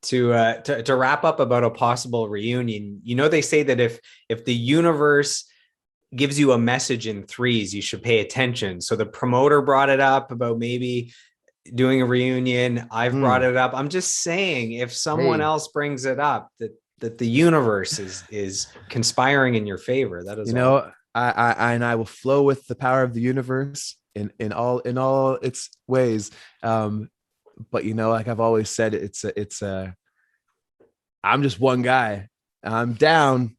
To wrap up about a possible reunion, they say that if the universe gives you a message in threes, you should pay attention. So the promoter brought it up about maybe doing a reunion. I've brought Mm. it up. I'm just saying, if someone Hey, else brings it up, that the universe is conspiring in your favor. That is all. I will flow with the power of the universe in all its ways. Um, but like I've always said, it's a I'm just one guy. I'm down,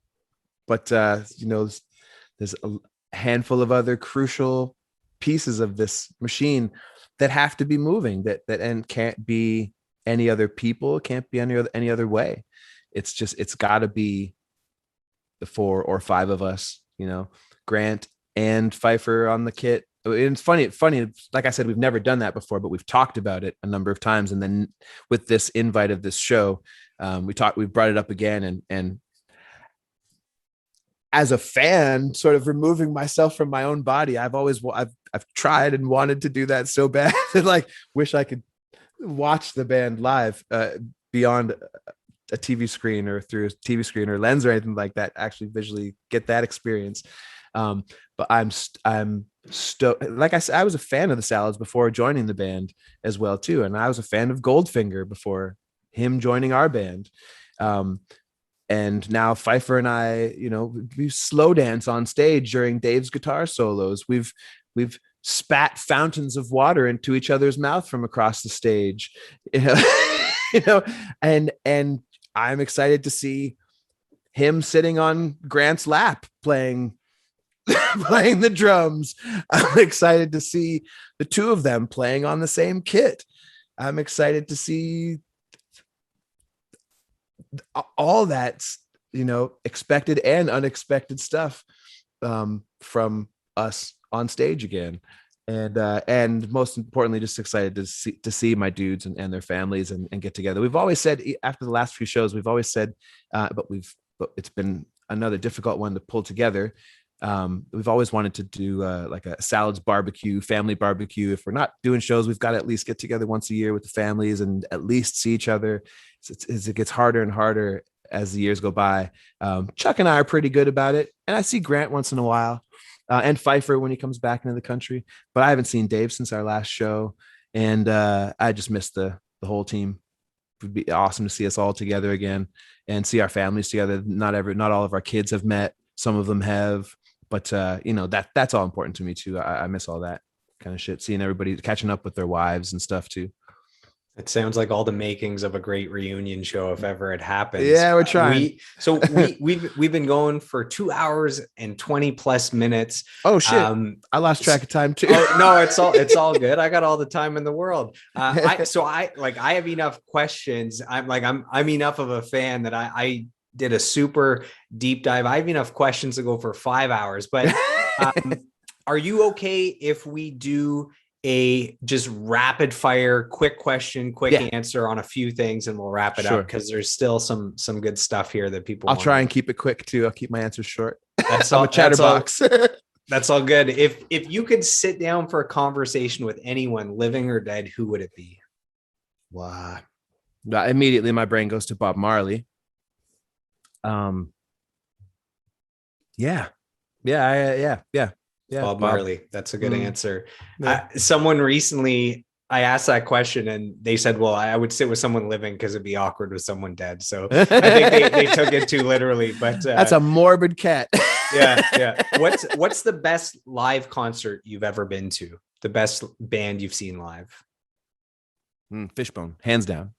but there's a handful of other crucial pieces of this machine that have to be moving that and can't be any other people, can't be any other way. It's got to be the four or five of us, Grant and Pfeiffer on the kit. It's funny. Like I said, we've never done that before, but we've talked about it a number of times. And then with this invite of this show, we brought it up again, and as a fan, sort of removing myself from my own body, I've tried and wanted to do that so bad. And like, wish I could watch the band live beyond a TV screen or through a TV screen or lens or anything like that. Actually, visually get that experience. But I'm stoked. Like I said, I was a fan of the Salads before joining the band as well too, and I was a fan of Goldfinger before him joining our band. And now Pfeiffer and I, we slow dance on stage during Dave's guitar solos. We've spat fountains of water into each other's mouth from across the stage, you know, and I'm excited to see him sitting on Grant's lap playing playing the drums. I'm excited to see the two of them playing on the same kit. I'm excited to see all that, expected and unexpected stuff from us on stage again. And most importantly, just excited to see my dudes and their families and get together. We've always said after the last few shows, but it's been another difficult one to pull together. We've always wanted to do like a Salads barbecue, family barbecue. If we're not doing shows, we've got to at least get together once a year with the families and at least see each other. It gets harder and harder as the years go by. Chuck and I are pretty good about it, and I see Grant once in a while, and Pfeiffer when he comes back into the country. But I haven't seen Dave since our last show, and I just missed the whole team. It would be awesome to see us all together again and see our families together. Not all of our kids have met. Some of them have, but that's all important to me too. I miss all that kind of shit. Seeing everybody catching up with their wives and stuff too. It sounds like all the makings of a great reunion show if ever it happens. Yeah, we're trying. We've been going for 2 hours and 20 plus minutes. Oh shit. I lost track of time too. Oh, no, it's all good. I got all the time in the world. I have enough questions. I'm enough of a fan that I did a super deep dive. I have enough questions to go for 5 hours, but are you okay if we do a just rapid fire, quick question, quick answer on a few things, and we'll wrap it up because there's still some good stuff here that people. I'll try and keep it quick too. I'll keep my answers short. That's all. I'm a chatterbox. That's all good. If you could sit down for a conversation with anyone, living or dead, who would it be? Wow. Immediately, my brain goes to Bob Marley. Yeah. Bob Marley. That's a good answer. Someone recently, I asked that question and they said, well, I would sit with someone living because it'd be awkward with someone dead. So I think they took it too literally, but that's a morbid cat. Yeah. What's the best live concert you've ever been to? The best band you've seen live? Fishbone, hands down.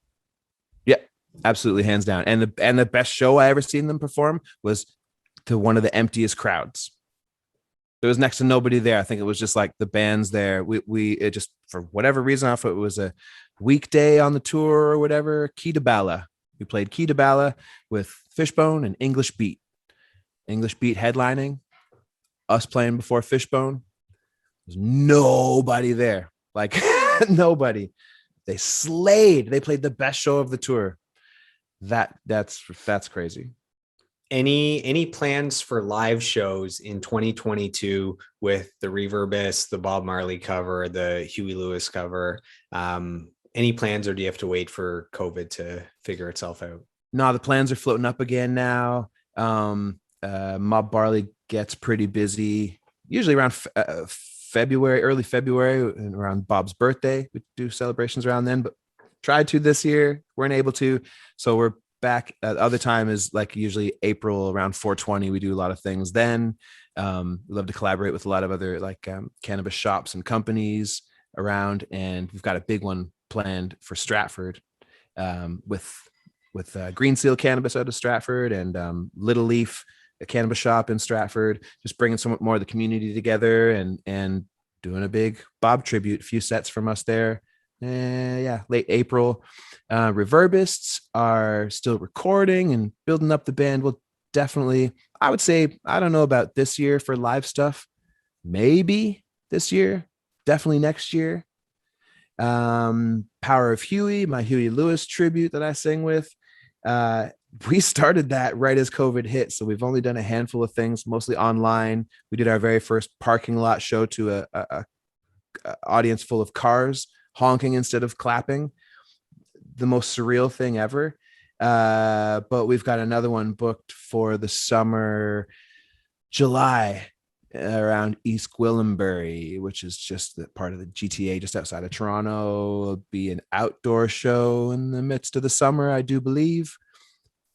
Yeah, absolutely, hands down. And the best show I ever seen them perform was to one of the emptiest crowds. There was next to nobody there. I think it was just like the bands there. It just, for whatever reason, I thought it was a weekday on the tour or whatever. Key to Bala. We played Key to Bala with Fishbone and English Beat. English Beat headlining. Us playing before Fishbone. There's nobody there. Like nobody. They slayed. They played the best show of the tour. That's crazy. Any plans for live shows in 2022 with the Reverbist, the Bob Marley cover, the Huey Lewis cover? any plans, or do you have to wait for COVID to figure itself out? No, the plans are floating up again now. Mob Barley gets pretty busy, usually around February, early February, and around Bob's birthday. We do celebrations around then, but tried to this year, weren't able to. So we're back. Other time is like usually April around 420. We do a lot of things then. We love to collaborate with a lot of other like cannabis shops and companies around, and we've got a big one planned for Stratford with Green Seal Cannabis out of Stratford and Little Leaf, a cannabis shop in Stratford, just bringing some more of the community together and doing a big Bob tribute, a few sets from us there. Yeah, late April. Reverbists are still recording and building up the band. We'll definitely, I would say, I don't know about this year for live stuff. Maybe this year, definitely next year. Power of Huey, my Huey Lewis tribute that I sing with. We started that right as COVID hit, so we've only done a handful of things, mostly online. We did our very first parking lot show to a audience full of cars honking instead of clapping. The most surreal thing ever. But we've got another one booked for the summer, July, around East Gwillimbury, which is just the part of the GTA just outside of Toronto. It'll be an outdoor show in the midst of the summer, I do believe,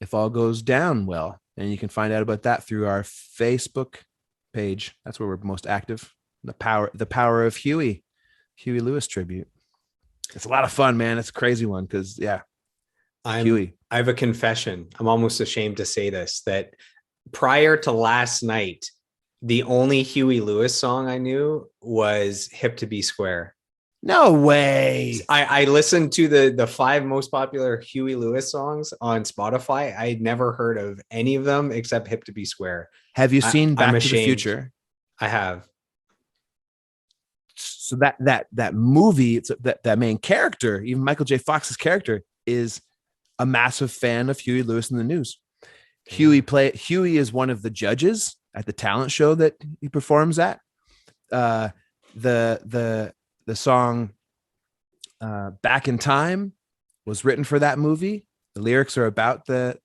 if all goes down well. And you can find out about that through our Facebook page. That's where we're most active. The power of Huey Lewis tribute. It's a lot of fun, man. It's a crazy one because I have a confession. I'm almost ashamed to say this, that prior to last night, the only Huey Lewis song I knew was Hip to Be Square. No way. I listened to the 5 most popular Huey Lewis songs on Spotify. I had never heard of any of them except Hip to Be Square. Have you seen Back to the Future? I have. So that movie, that main character, even Michael J. Fox's character, is a massive fan of Huey Lewis and the News. Huey is one of the judges at the talent show that he performs at. The song Back in Time was written for that movie. The lyrics are about the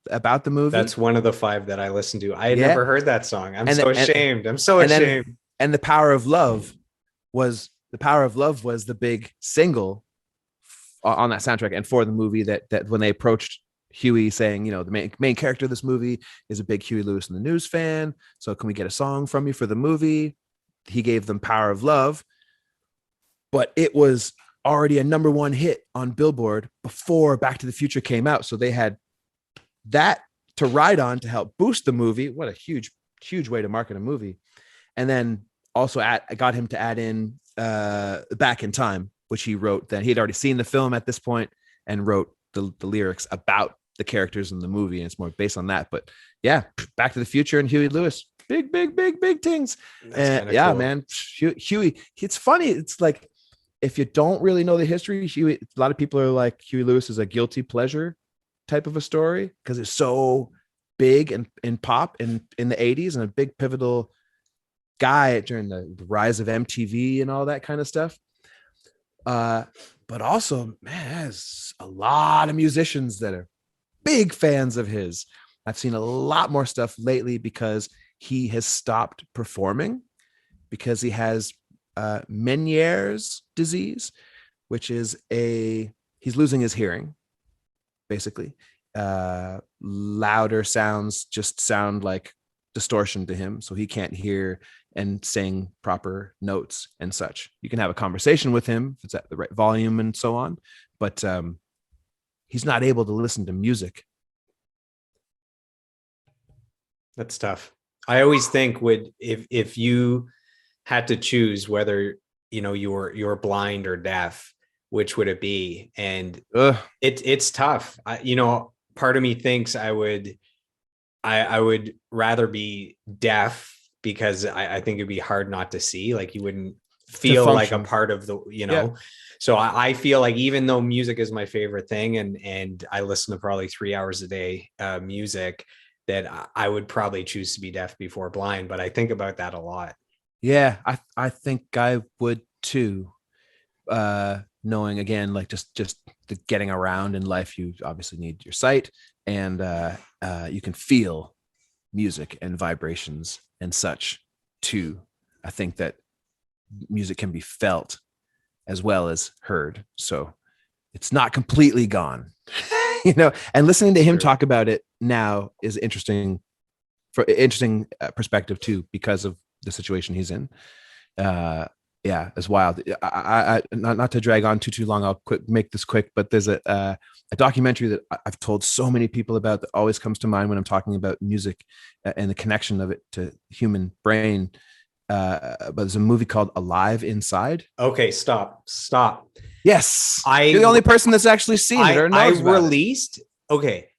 movie. That's one of the 5 that I listened to. I had never heard that song. I'm so ashamed. I'm so ashamed. And The Power of Love was the big single on that soundtrack and for the movie that when they approached Huey saying, the main character of this movie is a big Huey Lewis and the News fan. So can we get a song from you for the movie? He gave them Power of Love, but it was already a #1 hit on Billboard before Back to the Future came out. So they had that to ride on to help boost the movie. What a huge, huge way to market a movie. And then also got him to add in Back in Time, which he wrote. That he had already seen the film at this point and wrote the lyrics about the characters in the movie, and it's more based on that. But yeah, Back to the Future and Huey Lewis, big things. And yeah, cool. Man, Huey. It's funny. It's like if you don't really know the history, Huey. A lot of people are like Huey Lewis is a guilty pleasure type of a story because it's so big and in pop in the 80s and a big pivotal guy during the rise of MTV and all that kind of stuff. But also, man, there's a lot of musicians that are big fans of his. I've seen a lot more stuff lately because he has stopped performing because he has Meniere's disease, which is he's losing his hearing, basically. Louder sounds just sound like distortion to him, so he can't hear and sing proper notes and such. You can have a conversation with him if it's at the right volume and so on, but he's not able to listen to music. That's tough. I always think if you had to choose whether you were blind or deaf, which would it be? And it's tough. Part of me thinks I would rather be deaf because I think it'd be hard not to see. Like you wouldn't feel like a part of the, Yeah. So I feel like even though music is my favorite thing and I listen to probably 3 hours a day music, that I would probably choose to be deaf before blind. But I think about that a lot. Yeah, I think I would too. knowing again, like just the getting around in life, you obviously need your sight, and you can feel music and vibrations and such too. I think that music can be felt as well as heard, so it's not completely gone. And listening to him True. talk about it now is interesting, for interesting perspective too, because of the situation he's in. Yeah, it's wild. Not to drag on too long. I'll make this quick, but there's a documentary that I've told so many people about that always comes to mind when I'm talking about music and the connection of it to human brain. But there's a movie called Alive Inside. Okay, stop. Yes, you're the I only person that's actually seen it or knows about it. Okay.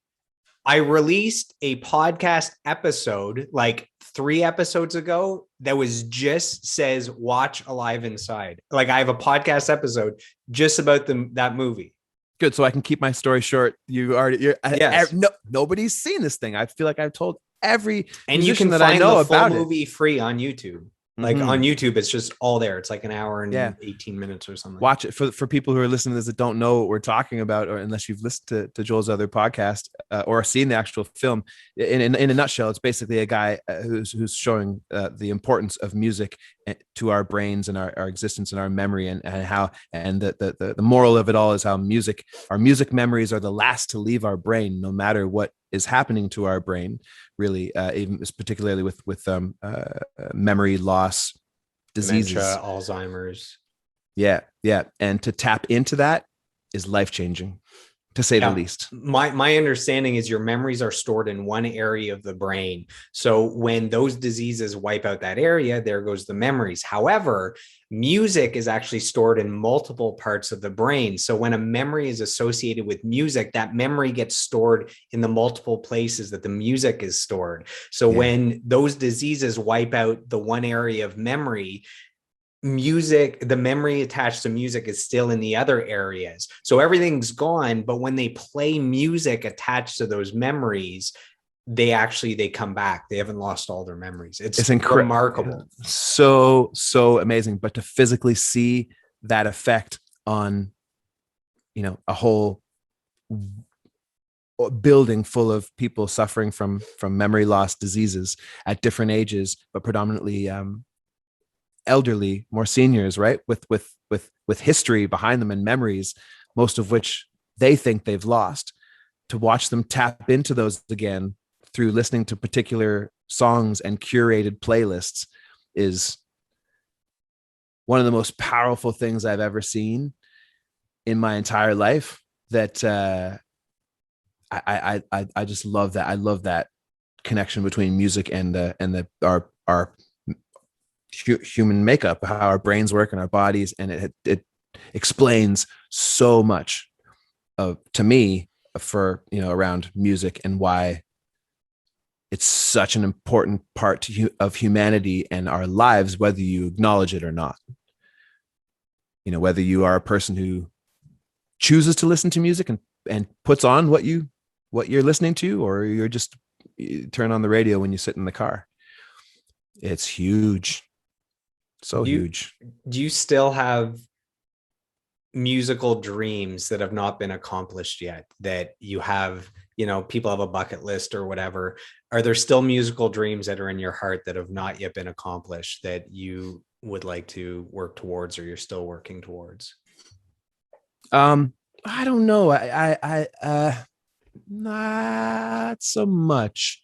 I released a podcast episode like 3 episodes ago that was just says watch Alive Inside. Like I have a podcast episode just about that movie. Good, so I can keep my story short. Yes. Nobody's seen this thing. I feel like I've told every And you can that find I know the full about movie free on YouTube. Like on YouTube, it's just all there. It's like an hour and 18 minutes or something. Watch it for people who are listening to this that don't know what we're talking about, or unless you've listened to Joel's other podcast or seen the actual film. In a nutshell, it's basically a guy who's showing the importance of music to our brains and our existence and our memory, and how the moral of it all is how our music memories are the last to leave our brain, no matter what is happening to our brain, really, even particularly with memory loss, diseases, dementia, Alzheimer's. Yeah. And to tap into that is life-changing, to say the least. My understanding is your memories are stored in one area of the brain. So when those diseases wipe out that area, there goes the memories. However, music is actually stored in multiple parts of the brain. So when a memory is associated with music, that memory gets stored in the multiple places that the music is stored. So when those diseases wipe out the one area of memory, the memory attached to music is still in the other areas. So everything's gone, but when they play music attached to those memories, they come back. They haven't lost all their memories. It's remarkable. So amazing. But to physically see that effect on, a whole building full of people suffering from memory loss diseases at different ages, but predominantly elderly, more seniors, right, with history behind them and memories, most of which they think they've lost, to watch them tap into those again through listening to particular songs and curated playlists is one of the most powerful things I've ever seen in my entire life. That I just love that. I love that connection between music and our human makeup, how our brains work and our bodies, and it explains so much to me for around music and why it's such an important part of humanity and our lives, whether you acknowledge it or not. Whether you are a person who chooses to listen to music and puts on what you're listening to, or you turn on the radio when you sit in the car. It's huge. So huge. Do you still have musical dreams that have not been accomplished yet, that you have, people have a bucket list or whatever? Are there still musical dreams that are in your heart that have not yet been accomplished that you would like to work towards, or you're still working towards? I don't know. I not so much.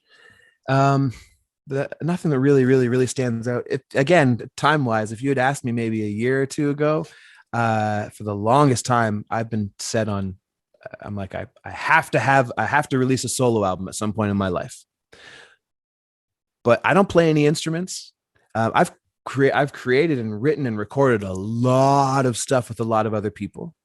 Nothing that really stands out. Again, time wise, if you had asked me maybe a year or two ago, for the longest time, I've been set on. I'm like, I have to release a solo album at some point in my life. But I don't play any instruments. I've created and written and recorded a lot of stuff with a lot of other people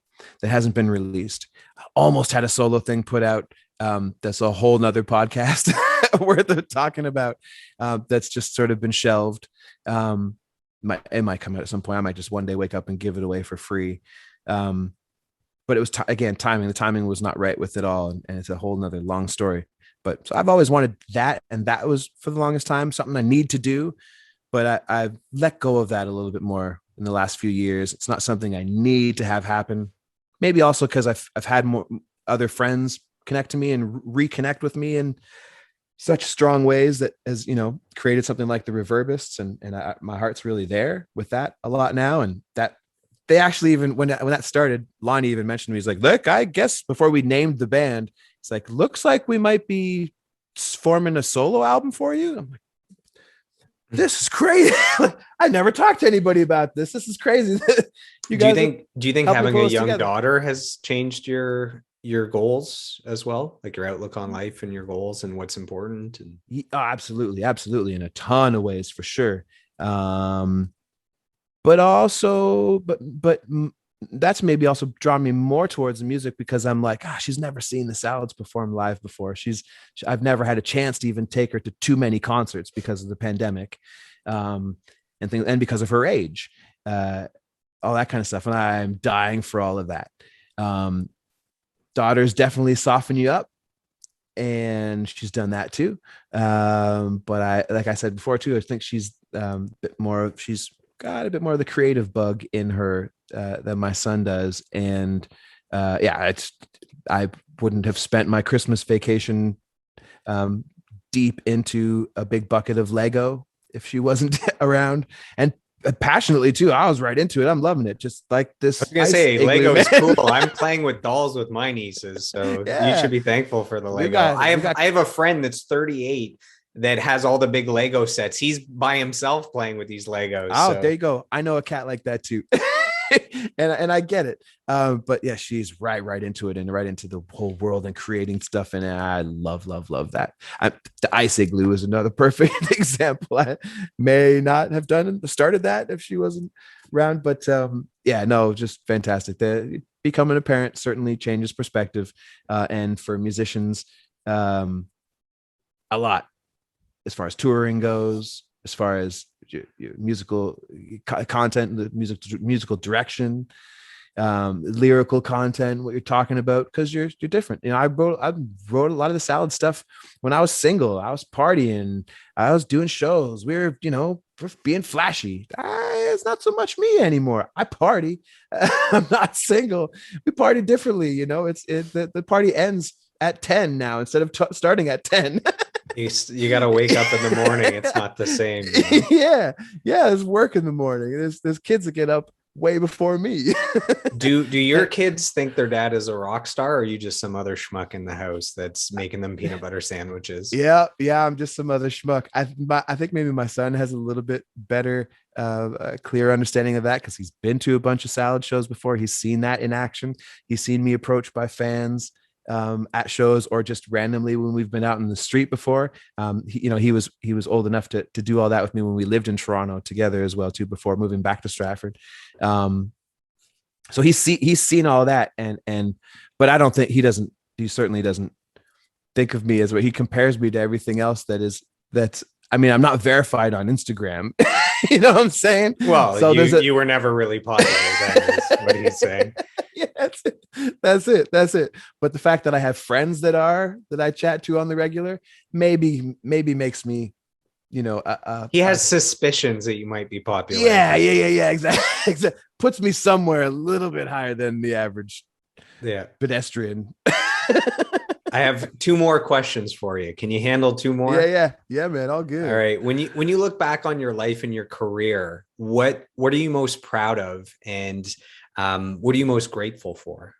that hasn't been released. I almost had a solo thing put out. That's a whole nother podcast worth talking about. That's just sort of been shelved. It might come out at some point. I might just one day wake up and give it away for free. But it was again timing. The timing was not right with it all, and it's a whole nother long story. But so I've always wanted that, and that was for the longest time something I need to do. But I've let go of that a little bit more in the last few years. It's not something I need to have happen. Maybe also because I've had more other friends connect to me and reconnect with me in such strong ways that has, created something like the Reverbists, and my heart's really there with that a lot now. And that they actually, even when that started, Lonnie even mentioned to me, he's like, look, I guess before we named the band, it's like, looks like we might be forming a solo album for you. I'm like, this is crazy. I never talked to anybody about this. This is crazy. You guys, do you think having a young daughter has changed your goals as well, like your outlook on life and your goals and what's important? And absolutely, in a ton of ways, for sure. But also, but that's maybe also drawn me more towards the music, because I'm like, she's never seen the Salads perform live before. I've never had a chance to even take her to too many concerts because of the pandemic, and because of her age, all that kind of stuff. And I'm dying for all of that. Daughters definitely soften you up, and she's done that too. But like I said before too, I think she's she's got a bit more of the creative bug in her than my son does. And I wouldn't have spent my Christmas vacation deep into a big bucket of Lego if she wasn't around. And passionately too, I was right into it. I'm loving it. Just like this. I was gonna say Lego is cool. I'm playing with dolls with my nieces, so you should be thankful for the Lego. I have a friend that's 38 that has all the big Lego sets. He's by himself playing with these Legos. Oh, there you go. I know a cat like that too. and I get it. But yeah, she's right into it, and right into the whole world and creating stuff. And I love that. The Ice Igloo is another perfect example. I may not have started that if she wasn't around, but just fantastic. Becoming a parent certainly changes perspective, and for musicians, a lot, as far as touring goes, as far as your musical content, the musical direction, lyrical content, what you're talking about, because you're different. I wrote a lot of the Salad stuff when I was single. I was partying, I was doing shows. We were, being flashy. It's not so much me anymore. I party. I'm not single. We party differently. The party ends at 10 now instead of starting at 10. You got to wake up in the morning. It's not the same. Yeah. There's work in the morning. There's kids that get up way before me. Do your kids think their dad is a rock star, or are you just some other schmuck in the house that's making them peanut butter sandwiches? Yeah, I'm just some other schmuck. I think maybe my son has a little bit better, clear understanding of that, because he's been to a bunch of Salad shows before. He's seen that in action. He's seen me approached by fans at shows, or just randomly when we've been out in the street before. He was old enough to do all that with me when we lived in Toronto together as well too, before moving back to Stratford. So he's seen all that, but I don't think he certainly doesn't think of me as what he compares me to everything else that's I'm not verified on Instagram. You know what I'm saying? Well, so you were never really popular. That is what he's saying. Yeah, that's it. But the fact that I have friends that I chat to on the regular, maybe makes me, he has suspicions that you might be popular. Yeah, exactly. Puts me somewhere a little bit higher than the average pedestrian. I have 2 more questions for you. Can you handle 2 more? Yeah, man. All good. All right. When you look back on your life and your career, what are you most proud of, and what are you most grateful for?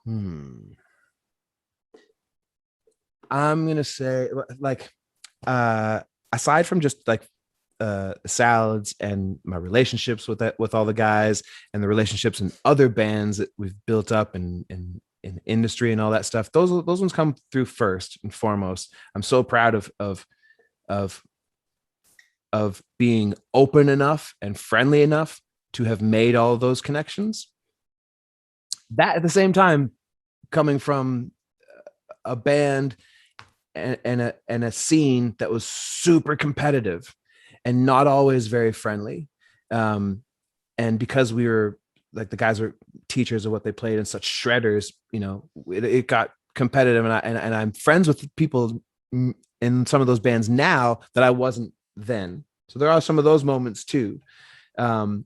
I'm gonna say, aside from just Salads and my relationships with all the guys, and the relationships in other bands that we've built up in industry and all that stuff, those ones come through first and foremost. I'm so proud of being open enough and friendly enough to have made all of those connections. That, at the same time, coming from a band and a scene that was super competitive and not always very friendly, and because we were the guys were teachers of what they played and such shredders, it got competitive, and I'm friends with people in some of those bands now that I wasn't then. So there are some of those moments too. Um,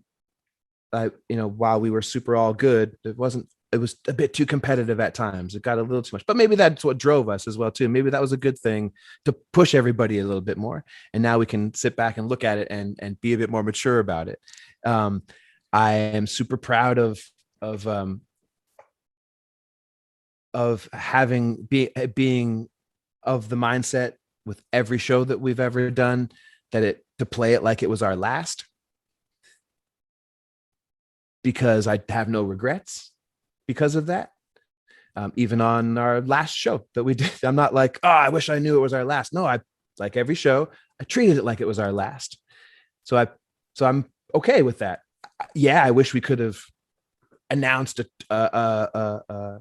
while we were super all good, it was a bit too competitive at times. It got a little too much, but maybe that's what drove us as well too. Maybe that was a good thing to push everybody a little bit more. And now we can sit back and look at it and be a bit more mature about it. I am super proud of having being of the mindset with every show that we've ever done, to play it like it was our last, because I have no regrets because of that. Even on our last show that we did, I'm not like, oh, I wish I knew it was our last. No, I, like every show, I treated it like it was our last. So I'm okay with that. Yeah, I wish we could have announced a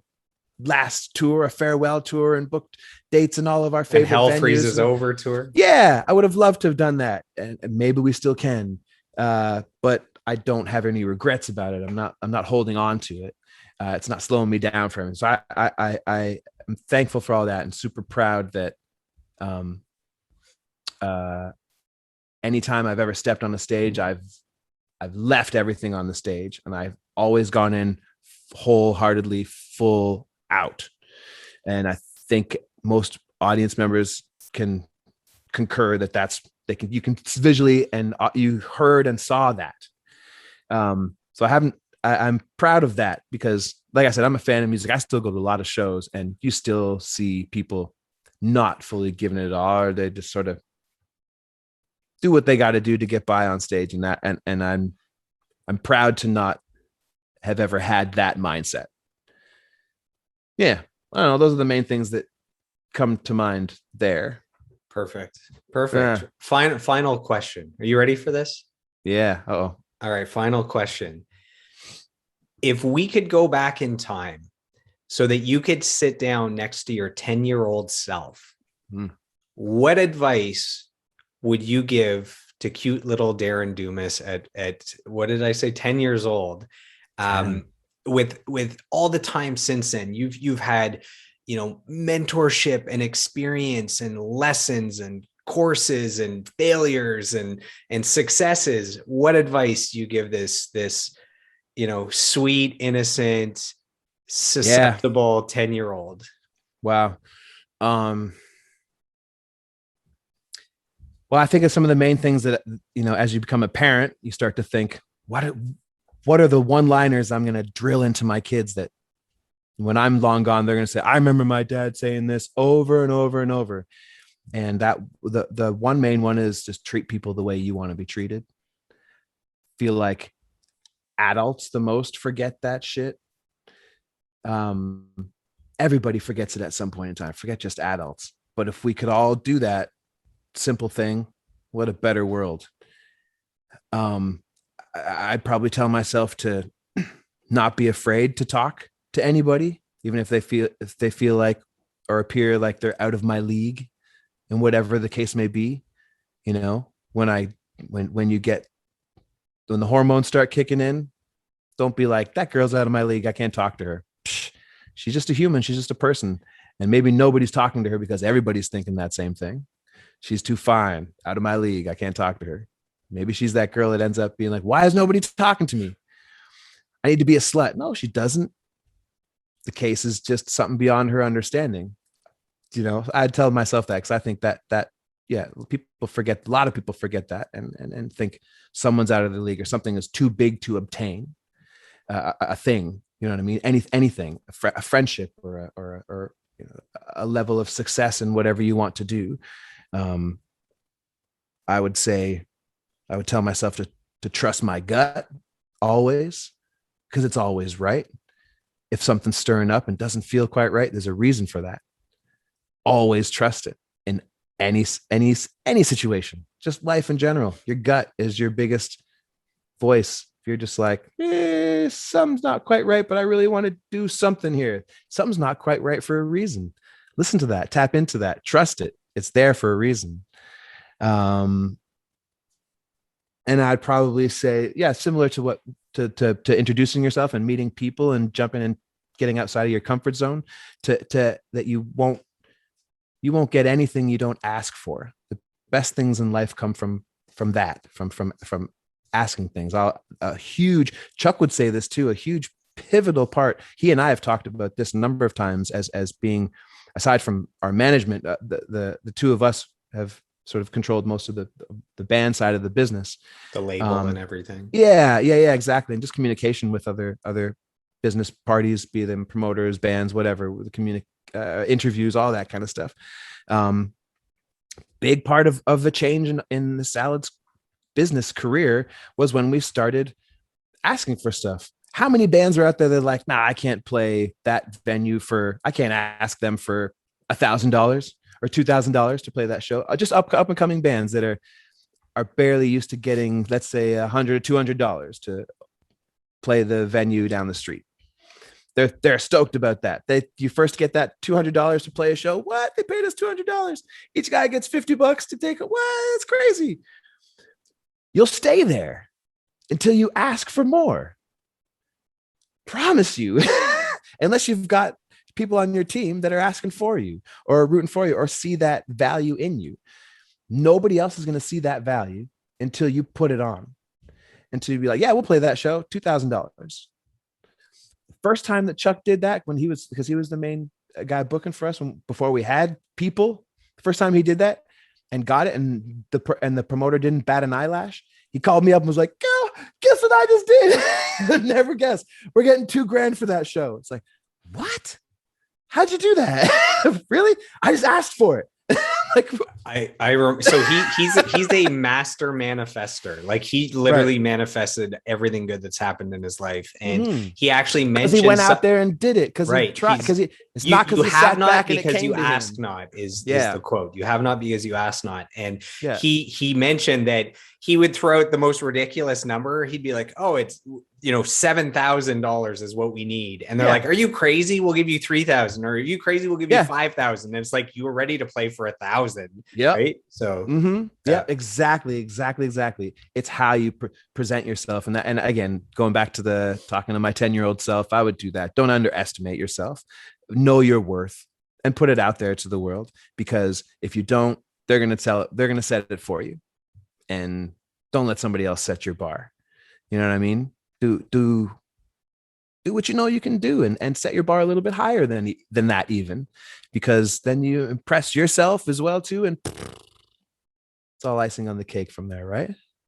last tour, a farewell tour, and booked dates in all of our favorite Hell venues. Freezes Over tour. Yeah, I would have loved to have done that, and maybe we still can. But I don't have any regrets about it. I'm not holding on to it. It's not slowing me down from it. So I am thankful for all that and super proud that anytime I've ever stepped on a stage, I've left everything on the stage, and I've always gone in wholeheartedly full out. And I think most audience members can concur that you can visually, and you heard and saw that. So I'm proud of that, because like I said, I'm a fan of music. I still go to a lot of shows, and you still see people not fully giving it all, or they just sort of do what they got to do to get by on stage. And I'm proud to not have ever had that mindset. Yeah. I don't know. Those are the main things that come to mind there. Perfect. Final question. Are you ready for this? Yeah. Oh. All right. Final question. If we could go back in time so that you could sit down next to your 10-year-old self, what advice would you give to cute little Darren Dumas at what did I say, 10 years old? With all the time since then, you've had, mentorship and experience and lessons and courses and failures and successes. What advice do you give this sweet, innocent, susceptible 10-year-old? Wow. Well, I think of some of the main things that, as you become a parent, you start to think, what are the one-liners I'm going to drill into my kids that when I'm long gone, they're going to say, I remember my dad saying this over and over and over. And that the one main one is just treat people the way you want to be treated. Feel like adults the most forget that shit. Everybody forgets it at some point in time. Forget just adults. But if we could all do that simple thing, what a better world. I'd probably tell myself to not be afraid to talk to anybody, even if they feel like or appear like they're out of my league, and whatever the case may be. When the hormones start kicking in, don't be like, that girl's out of my league, I can't talk to her. Psh, she's just a human, she's just a person. And maybe nobody's talking to her because everybody's thinking that same thing. She's too fine, out of my league, I can't talk to her. Maybe she's that girl that ends up being like, why is nobody talking to me? I need to be a slut. No, she doesn't. The case is just something beyond her understanding. I'd tell myself that, because I think that people forget, a lot of people forget that and think someone's out of the league or something is too big to obtain. A thing, you know what I mean? Anything, a friendship or a level of success in whatever you want to do. I would tell myself to trust my gut always, because it's always right. If something's stirring up and doesn't feel quite right, there's a reason for that. Always trust it in any situation, just life in general. Your gut is your biggest voice. If you're just like, something's not quite right, but I really want to do something here. Something's not quite right for a reason. Listen to that, tap into that, trust it. It's there for a reason. And I'd probably say, similar to what to introducing yourself and meeting people and jumping and getting outside of your comfort zone, to that you won't get anything you don't ask for. The best things in life come from that, from asking things. A huge, Chuck would say this too, a huge pivotal part. He and I have talked about this a number of times as being, aside from our management, the two of us have sort of controlled most of the band side of the business, the label and everything. Yeah, exactly. And just communication with other business parties, be them promoters, bands, whatever, with interviews, all that kind of stuff. Big part of the change in the Salads business career was when we started asking for stuff. How many bands are out there that are like, nah, I can't play that venue I can't ask them for $1,000 or $2,000 to play that show. Just up and coming bands that are barely used to getting, let's say, $100 or $200 to play the venue down the street. They're stoked about that. You first get that $200 to play a show. What? They paid us $200. Each guy gets $50 to take it. What? It's crazy. You'll stay there until you ask for more. Promise you. Unless you've got people on your team that are asking for you or rooting for you or see that value in you. Nobody else is going to see that value until you put it on. Until you be like, yeah, we'll play that show, $2,000. First time that Chuck did that, because he was the main guy booking for us before we had people. The first time he did that and got it, and the promoter didn't bat an eyelash. He called me up and was like, "Go, guess what I just did?" Never guess. We're getting $2,000 for that show. It's like, what? How'd you do that? Really? I just asked for it. Like, so he's a master manifester. Like, he literally manifested everything good that's happened in his life, and he actually mentioned he went out there and did it because right. he tried. Because it's not because you he have sat not back because and you asked not is the quote. You have not because you asked not. And he mentioned that he would throw out the most ridiculous number. He'd be like, "Oh, it's $7,000 is what we need," and they're like, "Are you crazy? We'll give you 3,000." Or, "Are you crazy? We'll give you 5,000." And it's like, you were ready to play for 1,000. Yeah. Right. So exactly. It's how you present yourself. And again, going back to talking to my 10-year-old self, I would do that. Don't underestimate yourself. Know your worth and put it out there to the world, because if you don't, they're going to set it for you, and don't let somebody else set your bar. You know what I mean? Do what you know you can do, and set your bar a little bit higher than that, even, because then you impress yourself as well too, and it's all icing on the cake from there, right?